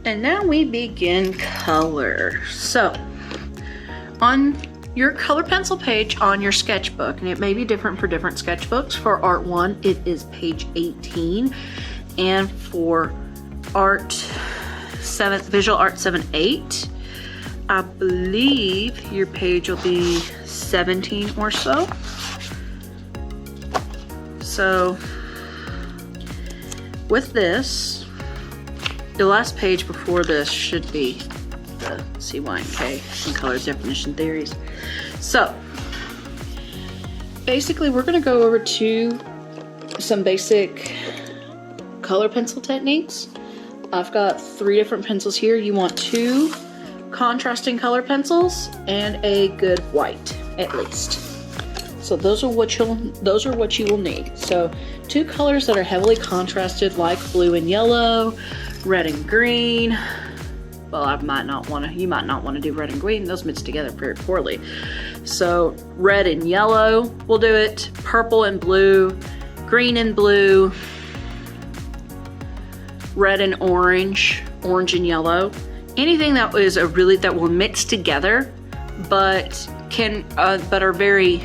And now we begin color. So on your color pencil page on your sketchbook, and it may be different for different sketchbooks. For Art 1, it is page 18. And for Art 7, Visual Art 7-8, I believe your page will be 17 or so. So with this, the last page before this should be the CY&K and colors definition theories. So basically we're going to go over to some basic color pencil techniques. I've got 3 different pencils here. You want 2 contrasting color pencils and a good white at least. So those are what you will need. So 2 colors that are heavily contrasted, like blue and yellow, red and green. Well, you might not want to do red and green. Those mix together very poorly. So red and yellow will do it. Purple and blue, green and blue, red and orange, orange and yellow. Anything that is that will mix together, but are very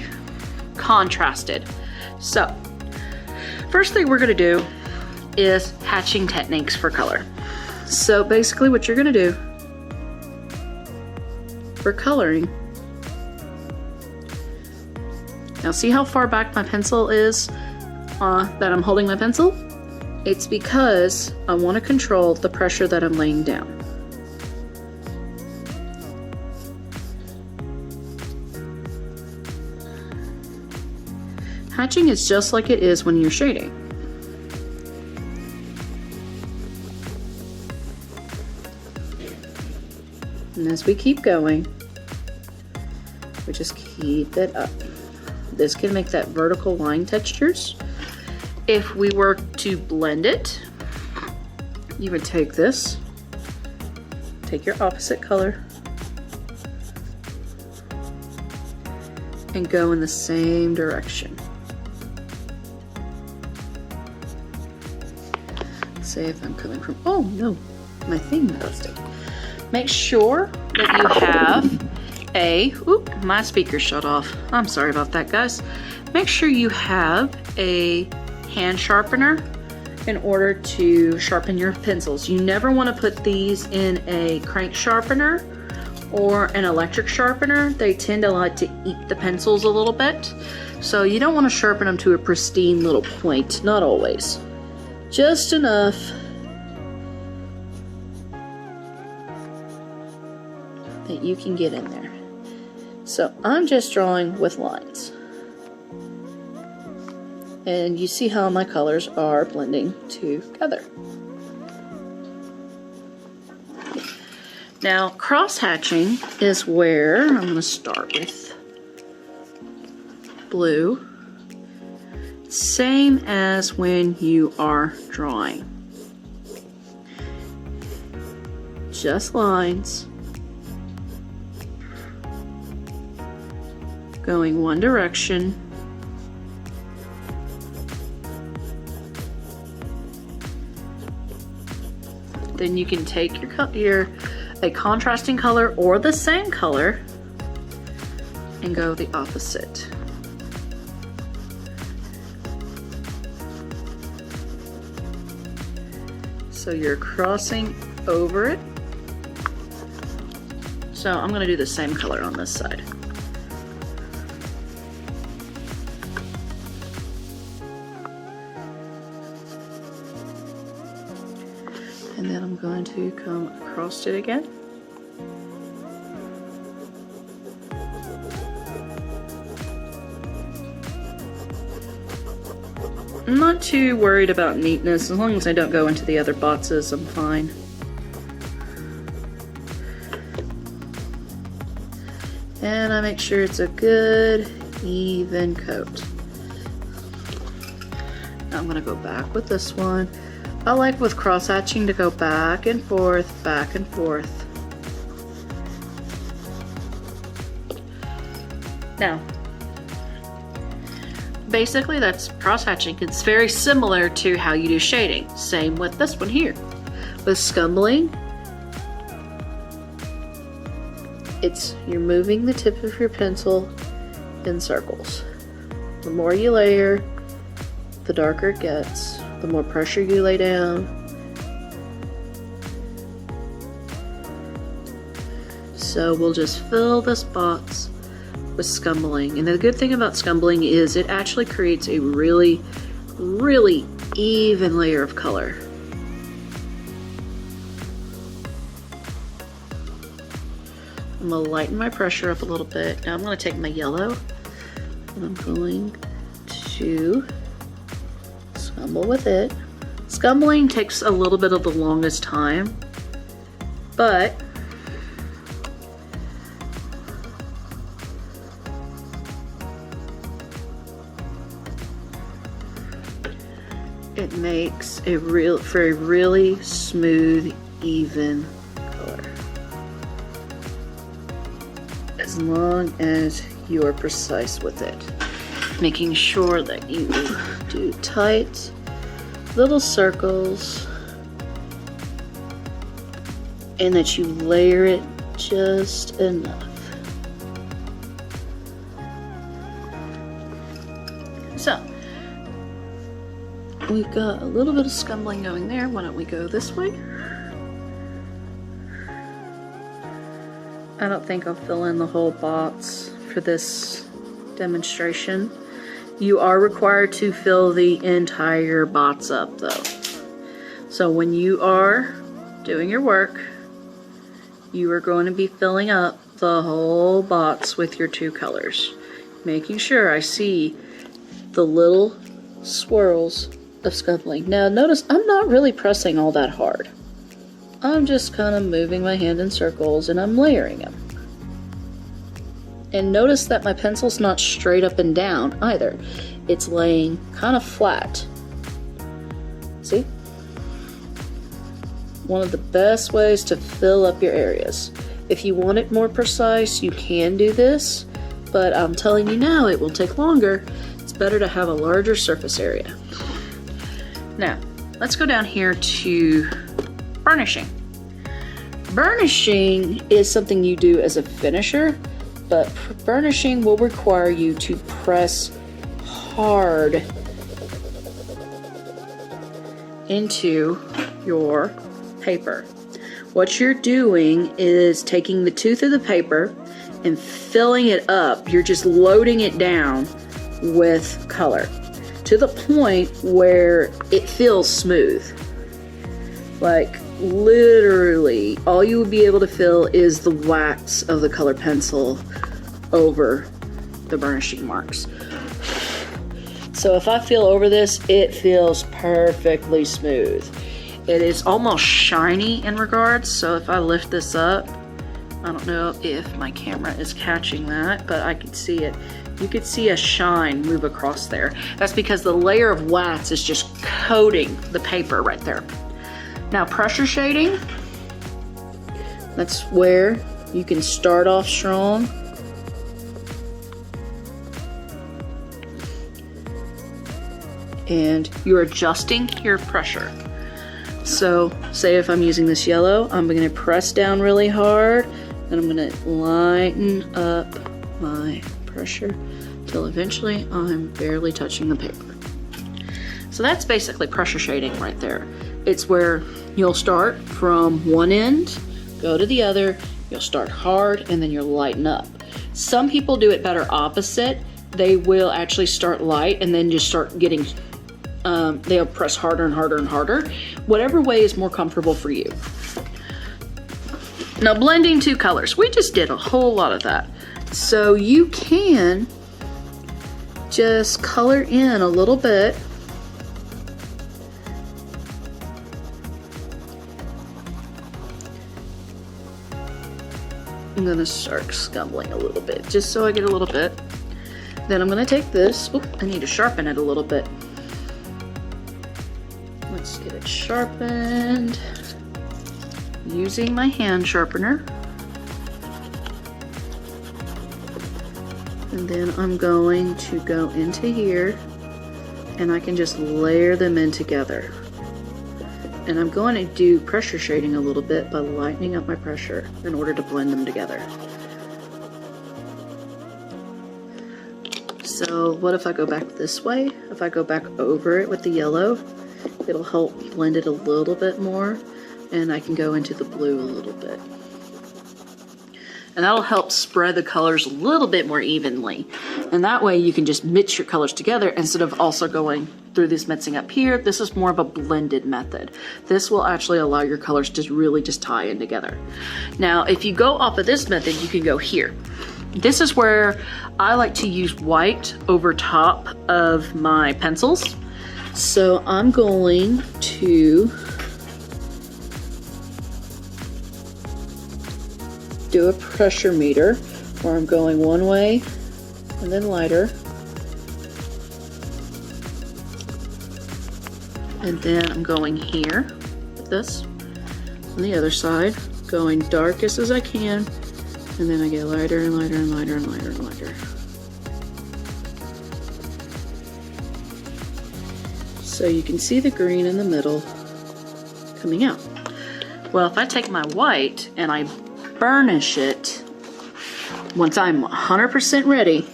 contrasted. So first thing we're going to do is hatching techniques for color. So basically what you're going to do for coloring, now see how far back my pencil is that I'm holding my pencil? It's because I want to control the pressure that I'm laying down. Hatching is just like it is when you're shading. And as we keep going, we just keep it up. This can make that vertical line textures. If we were to blend it, you would take this, take your opposite color, and go in the same direction. Say if I'm coming from, oh no, my thing busted. Make sure that you have oop, my speaker shut off. I'm sorry about that, guys. Make sure you have a hand sharpener in order to sharpen your pencils. You never want to put these in a crank sharpener or an electric sharpener. They tend to like to eat the pencils a little bit. So you don't want to sharpen them to a pristine little point, not always. Just enough that you can get in there. So I'm just drawing with lines. And you see how my colors are blending together. Now, cross-hatching is where I'm going to start with blue. Same as when you are drawing. Just lines. Going one direction. Then you can take a contrasting color or the same color and go the opposite. So you're crossing over it. So I'm going to do the same color on this side. And then I'm going to come across it again. I'm not too worried about neatness. As long as I don't go into the other boxes, I'm fine. And I make sure it's a good, even coat. Now I'm going to go back with this one. I like with cross-hatching to go back and forth, back and forth. Now, basically that's cross-hatching. It's very similar to how you do shading. Same with this one here. With scumbling, you're moving the tip of your pencil in circles. The more you layer, the darker it gets, the more pressure you lay down. So we'll just fill this box with scumbling. And the good thing about scumbling is it actually creates a really, really even layer of color. I'm gonna lighten my pressure up a little bit. Now I'm gonna take my yellow and I'm going to scumble with it. Scumbling takes a little bit of the longest time, but it makes a really smooth, even color. As long as you are precise with it. Making sure that you do tight little circles and that you layer it just enough. So, we've got a little bit of scumbling going there. Why don't we go this way? I don't think I'll fill in the whole box for this demonstration. You are required to fill the entire box up though. So when you are doing your work, you are going to be filling up the whole box with your two colors. Making sure I see the little swirls of scumbling. Now notice I'm not really pressing all that hard. I'm just kind of moving my hand in circles and I'm layering them. And notice that my pencil's not straight up and down either. It's laying kind of flat. See? One of the best ways to fill up your areas. If you want it more precise, you can do this, but I'm telling you now, it will take longer. It's better to have a larger surface area. Now, let's go down here to burnishing. Burnishing is something you do as a finisher, but burnishing will require you to press hard into your paper. What you're doing is taking the tooth of the paper and filling it up. You're just loading it down with color to the point where it feels smooth. Like literally all you would be able to feel is the wax of the color pencil over the burnishing marks. So if I feel over this, it feels perfectly smooth. It is almost shiny in regards, so if I lift this up, I don't know if my camera is catching that, but I could see it. You could see a shine move across there. That's because the layer of wax is just coating the paper right there. Now pressure shading, that's where you can start off strong. And you're adjusting your pressure. So say if I'm using this yellow, I'm gonna press down really hard, and I'm gonna lighten up my pressure till eventually I'm barely touching the paper. So that's basically pressure shading right there. It's where you'll start from one end, go to the other, you'll start hard, and then you'll lighten up. Some people do it better opposite. They will actually start light and then just start getting, they'll press harder and harder and harder. Whatever way is more comfortable for you. Now blending two colors, we just did a whole lot of that. So you can just color in a little bit. I'm gonna start scumbling a little bit, just so I get a little bit. Then I'm gonna take this, oop, I need to sharpen it a little bit. Let's get it sharpened using my hand sharpener. And then I'm going to go into here and I can just layer them in together. And I'm going to do pressure shading a little bit by lightening up my pressure in order to blend them together. So what if I go back this way? If I go back over it with the yellow, it'll help blend it a little bit more, and I can go into the blue a little bit. And that'll help spread the colors a little bit more evenly. And that way you can just mix your colors together instead of also going through this mixing up here. This is more of a blended method. This will actually allow your colors to really just tie in together. Now, if you go off of this method, you can go here. This is where I like to use white over top of my pencils. So I'm going to do a pressure meter where I'm going one way and then lighter. And then I'm going here with this on the other side, going darkest as I can, and then I get lighter and lighter and lighter and lighter and lighter. So you can see the green in the middle coming out. Well, if I take my white and I burnish it, once I'm 100% ready,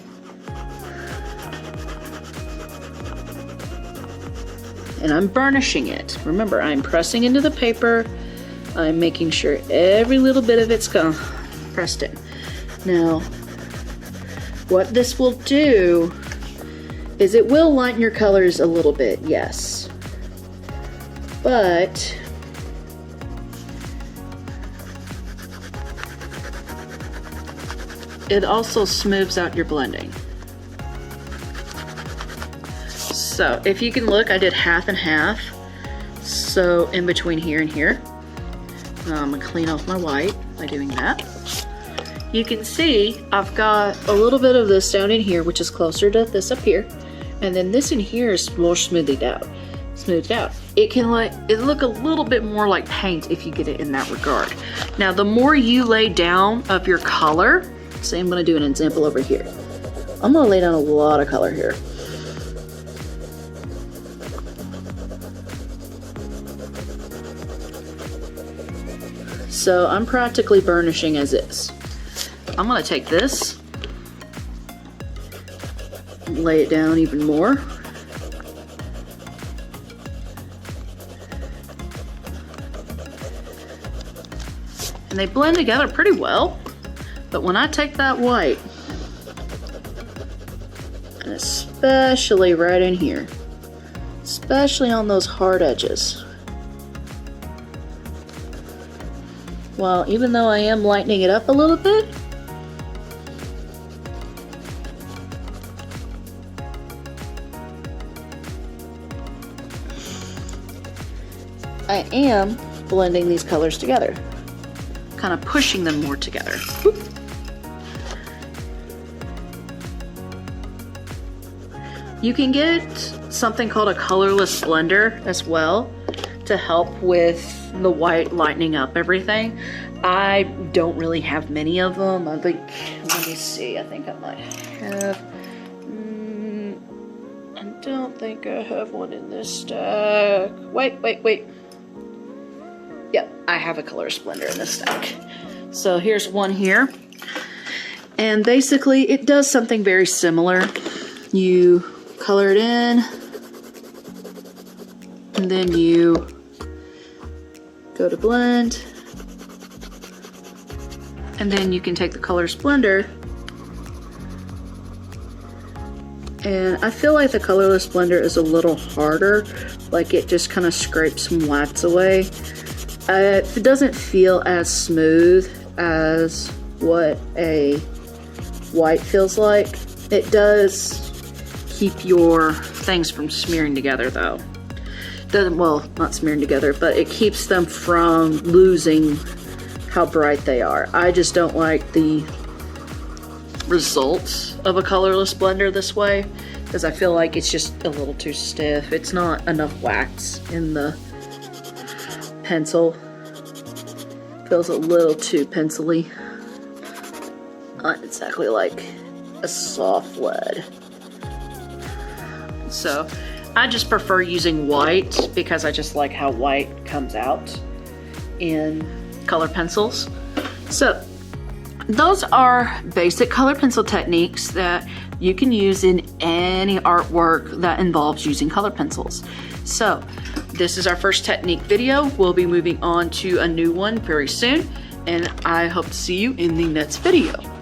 and I'm burnishing it. Remember, I'm pressing into the paper. I'm making sure every little bit of it's pressed in. Now, what this will do is it will lighten your colors a little bit, yes. But it also smooths out your blending. So if you can look, I did half and half. So in between here and here, I'm gonna clean off my white by doing that. You can see I've got a little bit of this down in here, which is closer to this up here. And then this in here is more smoothed out. It can look a little bit more like paint if you get it in that regard. Now, the more you lay down of your color, say I'm gonna do an example over here. I'm gonna lay down a lot of color here. So I'm practically burnishing as is. I'm gonna take this, lay it down even more. And they blend together pretty well. But when I take that white, and especially right in here, especially on those hard edges, well, even though I am lightening it up a little bit, I am blending these colors together, kind of pushing them more together. Whoop. You can get something called a colorless blender as well to help with the white lightening up everything. I don't really have many of them. I think, let me see, I think I might have, I don't think I have one in this stack. Wait. Yep, I have a colorless blender in this stack. So here's one here. And basically it does something very similar. You color it in, and then you go to blend, and then you can take the colorless blender, and I feel like the colorless blender is a little harder, like it just kind of scrapes some wax away. It doesn't feel as smooth as what a white feels like. It does keep your things from smearing together though. Doesn't, well, not smearing together, but it keeps them from losing how bright they are. I just don't like the results of a colorless blender this way because I feel like it's just a little too stiff. It's not enough wax in the pencil. Feels a little too pencil-y. Not exactly like a soft lead. So I just prefer using white because I just like how white comes out in color pencils. So those are basic color pencil techniques that you can use in any artwork that involves using color pencils. So this is our first technique video. We'll be moving on to a new one very soon, and I hope to see you in the next video.